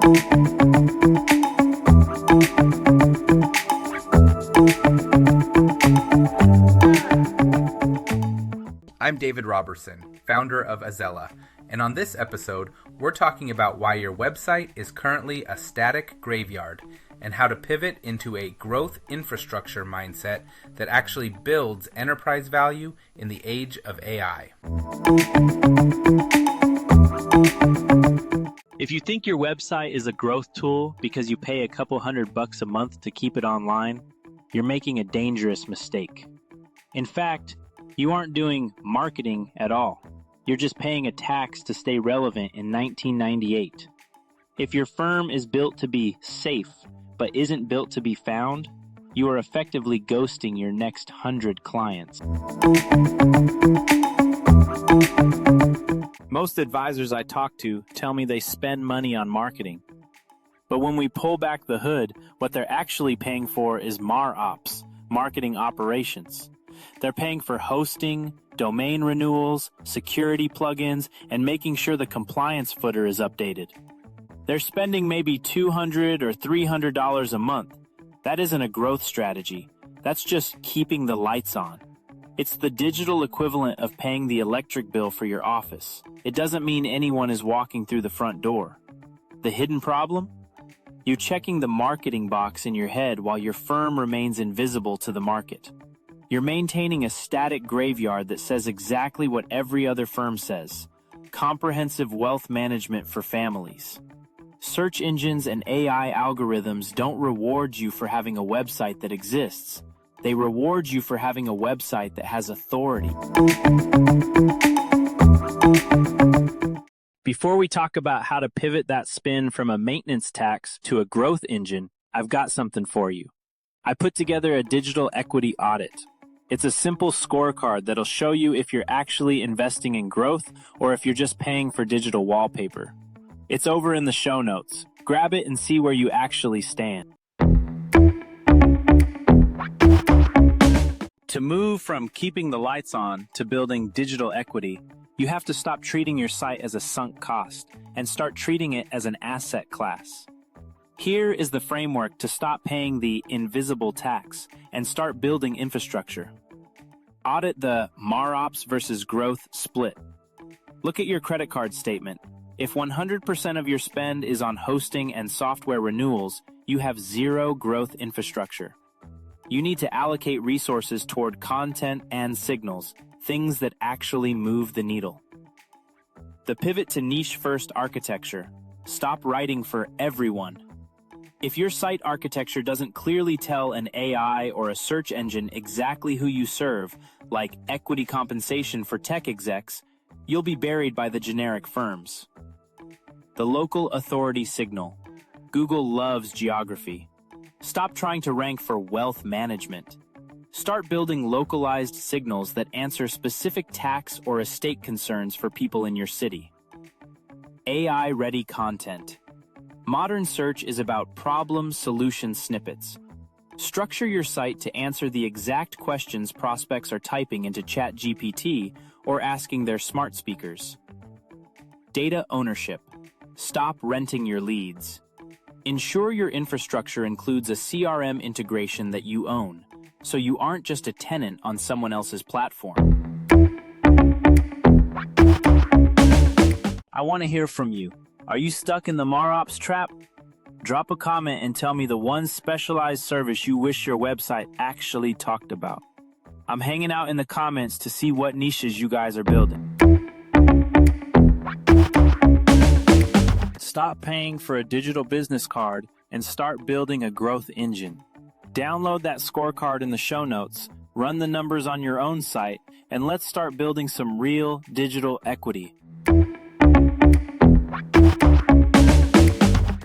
I'm David Roberson, founder of Azella, and on this episode, we're talking about why your website is currently a static graveyard and how to pivot into a growth infrastructure mindset that actually builds enterprise value in the age of AI. If you think your website is a growth tool because you pay a couple $100 a month to keep it online, you're making a dangerous mistake. In fact, you aren't doing marketing at all. You're just paying a tax to stay relevant in 1998. If your firm is built to be safe but isn't built to be found, you are effectively ghosting your next 100 clients. Most advisors I talk to tell me they spend money on marketing. But when we pull back the hood, what they're actually paying for is MarOps, marketing operations. They're paying for hosting, domain renewals, security plugins, and making sure the compliance footer is updated. They're spending maybe $200 or $300 a month. That isn't a growth strategy. That's just keeping the lights on. It's the digital equivalent of paying the electric bill for your office. It doesn't mean anyone is walking through the front door. The hidden problem? You're checking the marketing box in your head while your firm remains invisible to the market. You're maintaining a static graveyard that says exactly what every other firm says: comprehensive wealth management for families. Search engines and AI algorithms don't reward you for having a website that exists. They reward you for having a website that has authority. Before we talk about how to pivot that spin from a maintenance tax to a growth engine, I've got something for you. I put together a digital equity audit. It's a simple scorecard that'll show you if you're actually investing in growth or if you're just paying for digital wallpaper. It's over in the show notes. Grab it and see where you actually stand. To move from keeping the lights on to building digital equity, you have to stop treating your site as a sunk cost and start treating it as an asset class. Here is the framework to stop paying the invisible tax and start building infrastructure. Audit the MarOps versus growth split. Look at your credit card statement. If 100% of your spend is on hosting and software renewals, you have zero growth infrastructure. You need to allocate resources toward content and signals, things that actually move the needle. The pivot to niche-first architecture. Stop writing for everyone. If your site architecture doesn't clearly tell an AI or a search engine exactly who you serve, like equity compensation for tech execs, you'll be buried by the generic firms. The local authority signal. Google loves geography. Stop trying to rank for wealth management. Start building localized signals that answer specific tax or estate concerns for people in your city. AI-ready content. Modern search is about problem-solution snippets. Structure your site to answer the exact questions prospects are typing into ChatGPT or asking their smart speakers. Data ownership. Stop renting your leads. Ensure your infrastructure includes a CRM integration that you own, so you aren't just a tenant on someone else's platform. I want to hear from you. Are you stuck in the MarOps trap? Drop a comment and tell me the one specialized service you wish your website actually talked about. I'm hanging out in the comments to see what niches you guys are building. Stop paying for a digital business card and start building a growth engine. Download that scorecard in the show notes, run the numbers on your own site, and let's start building some real digital equity.